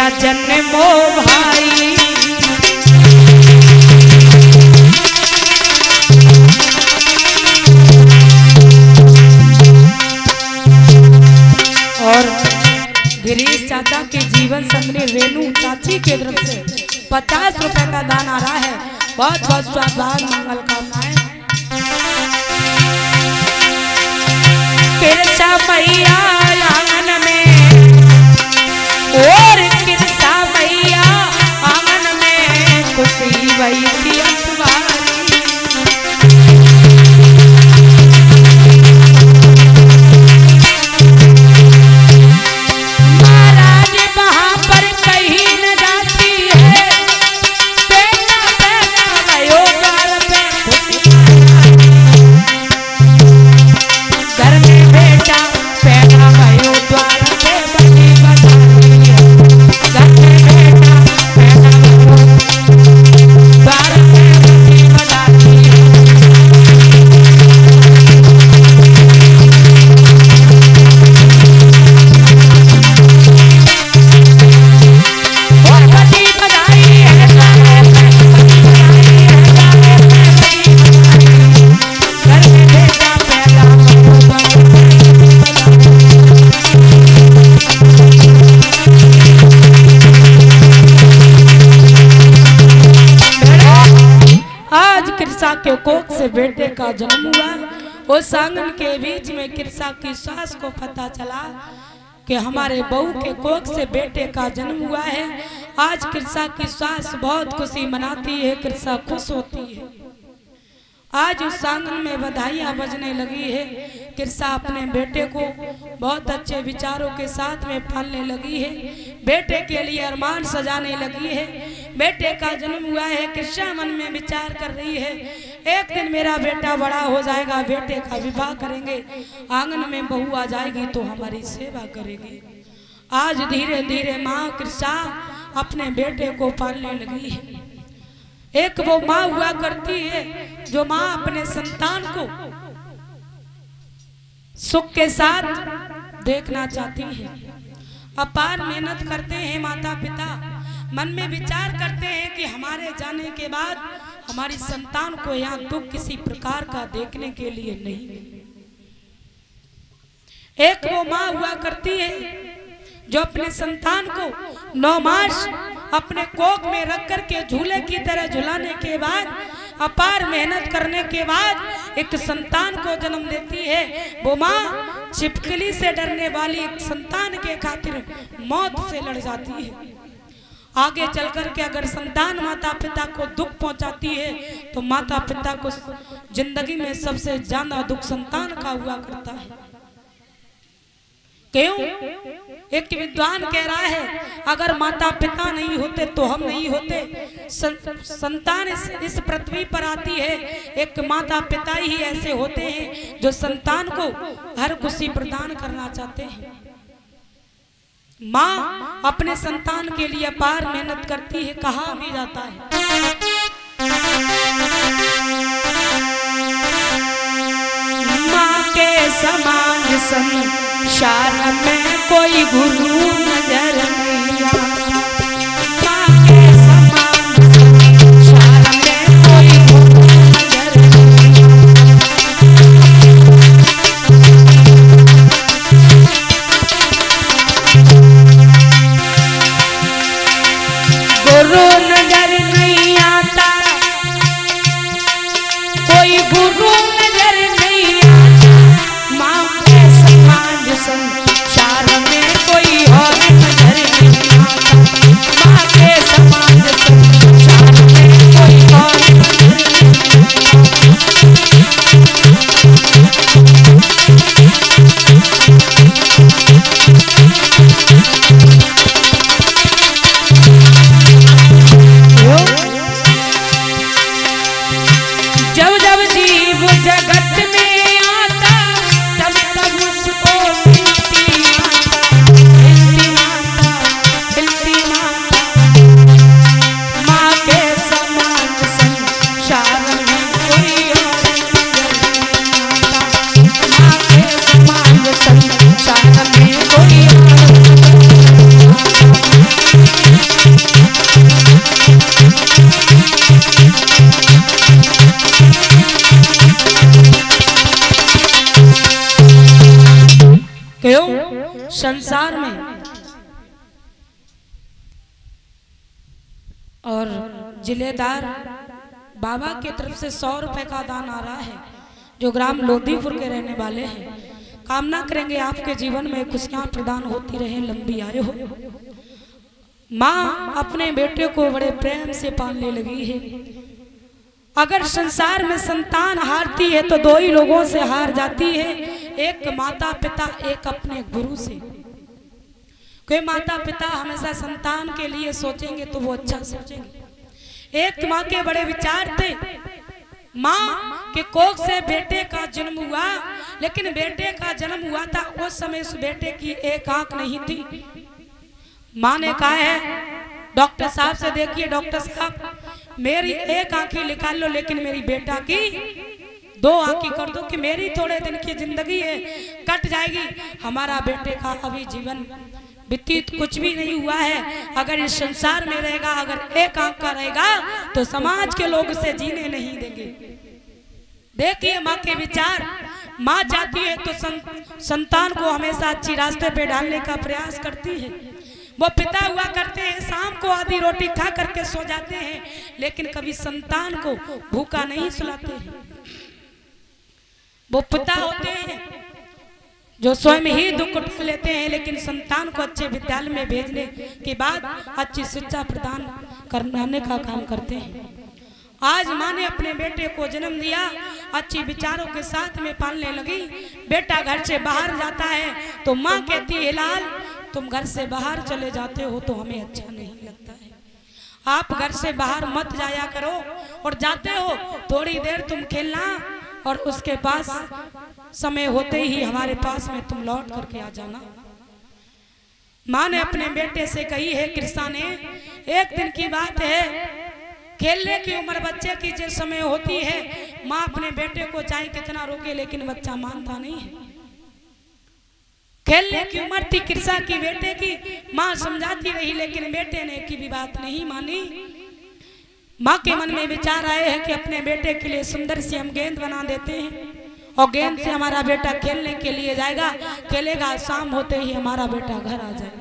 तेरा जन्मो भाई। और गिरीश चाचा के जीवन संगनी रेणु चाची के तरफ से 50 रुपए का दान आ रहा है। बहुत बहुत स्वागत मंगल कामनाएं। किरसा मैया आंगन में और किरसा मैया आंगन में खुशी वही की अखबारी। के कोख से बेटे का जन्म हुआ। उस आंगन के बीच में किरसा की सास को पता चला कि हमारे बहू के कोख से बेटे का जन्म हुआ है। आज किरसा की सास बहुत खुशी मनाती है, किरसा खुश होती है। आज उस आंगन में बधाइयां बजने लगी है। किरसा अपने बेटे को बहुत अच्छे विचारों के साथ में पालने लगी है। बेटे के लिए अरमान सजाने लगी है। बेटे का जन्म हुआ है। किरसा मन में विचार कर रही है, एक दिन मेरा बेटा बड़ा हो जाएगा, बेटे का विवाह करेंगे, आंगन में बहू आ जाएगी तो हमारी सेवा करेगी। आज धीरे धीरे माँ किरसा अपने बेटे को पालने लगी है। एक वो माँ हुआ करती है जो माँ अपने संतान को सुख के साथ देखना चाहती है। अपार मेहनत करते हैं माता पिता, मन में विचार करते हैं कि हमारे जाने के बाद हमारी संतान को यहाँ दुख किसी प्रकार का देखने के लिए नहीं मिले। एक वो माँ हुआ करती है जो अपने संतान को 9 मास अपने कोख में रख करके झूले की तरह झुलाने के बाद, अपार मेहनत करने के बाद एक संतान को जन्म देती है। वो माँ छिपकली से डरने वाली एक संतान के खातिर मौत से लड़ जाती है। आगे चल कर के अगर संतान माता पिता को दुख पहुंचाती है तो माता पिता को जिंदगी में सबसे ज्यादा दुख संतान का हुआ करता है। क्यों? एक विद्वान कह रहा है, अगर माता पिता नहीं होते तो हम नहीं होते। संतान इस पृथ्वी पर आती है, एक माता पिता ही ऐसे होते हैं जो संतान को हर खुशी प्रदान करना चाहते हैं। माँ अपने संतान के लिए अपार मेहनत करती है। कहा भी जाता है, माँ के समान संसार में कोई गुरु नजर नहीं आता। माँ के समान संसार में कोई गुरु नजर नहीं आता। गुरु नजर नहीं आता, कोई गुरु नजर नहीं आता। माँ के समान संसार में कोई और नजर नहीं आता। माँ के समान संसार में कोई और नजर जब जब जीव जगत में आता तब तब उसको हिलती माता, हिलती माता। माँ के समान संसार में कोई और नजर नहीं आता। माँ के समान संसार में कोई और नजर नहीं आता। जिलेदार बाबा की तरफ से 100 रुपए का दान आ रहा है, जो ग्राम लोधीपुर के रहने वाले हैं। कामना करेंगे आपके जीवन में खुशियां प्रदान होती रहे, लंबी आयु हो। माँ अपने बेटे को बड़े प्रेम से पालने लगी है। अगर संसार में संतान हारती है तो दो ही लोगों से हार जाती है, एक माता पिता, एक अपने गुरु से। कोई माता पिता हमेशा संतान के लिए सोचेंगे तो वो अच्छा सोचेंगे। एक माँ के बड़े विचार थे, माँ के कोख से बेटे का जन्म हुआ, लेकिन बेटे का जन्म हुआ था उस समय उस बेटे की एक आंख नहीं थी। माँ ने कहा है डॉक्टर साहब से, देखिए डॉक्टर साहब मेरी एक आंखें निकाल लो, लेकिन मेरी बेटा की 2 आंखें कर दो कि मेरी थोड़े दिन की जिंदगी है कट जाएगी। हमारा बेटे का अभी जीवन व्यतीत कुछ भी नहीं हुआ है। अगर इस संसार में रहेगा, अगर एक आंख का रहेगा तो समाज के लोग उसे जीने नहीं देंगे। देखिए माँ के विचार। माँ चाहती है तो संतान को हमेशा अच्छी रास्ते पे डालने का प्रयास करती है। वो पिता हुआ करते हैं, शाम को आधी रोटी खा करके सो जाते हैं, लेकिन कभी संतान को भूखा नहीं सुलाते हैं। वो पिता होते हैं जो स्वयं ही दुख उठा लेते हैं, लेकिन संतान को अच्छे विद्यालय में भेजने के बाद अच्छी शिक्षा प्रदान कराने का काम करते हैं। आज माँ ने अपने बेटे को जन्म दिया, अच्छी विचारों के साथ में पालने लगी। बेटा घर से बाहर जाता है तो माँ कहती है लाल तुम घर से बाहर चले जाते हो तो हमें अच्छा नहीं लगता है, आप घर से बाहर मत जाया करो, और जाते हो थोड़ी देर तुम खेलना और उसके पास समय होते ही हमारे पास में तुम लौट करके आ जाना। माँ ने अपने बेटे से कही है कृष्णा ने, एक दिन की बात है, खेलने की उम्र बच्चे की जो समय होती है, माँ अपने बेटे को चाहे कितना रोके लेकिन बच्चा मानता नहीं है। खेलने की उम्र थी कृष्णा की बेटे की, माँ समझाती रही लेकिन बेटे ने की भी बात नहीं मानी। माँ के मन में विचार आए हैं कि अपने बेटे के लिए सुंदर सी हम गेंद बना देते हैं और गेंद से हमारा बेटा खेलने के लिए जाएगा, खेलेगा, शाम होते ही हमारा बेटा घर आ जाएगा।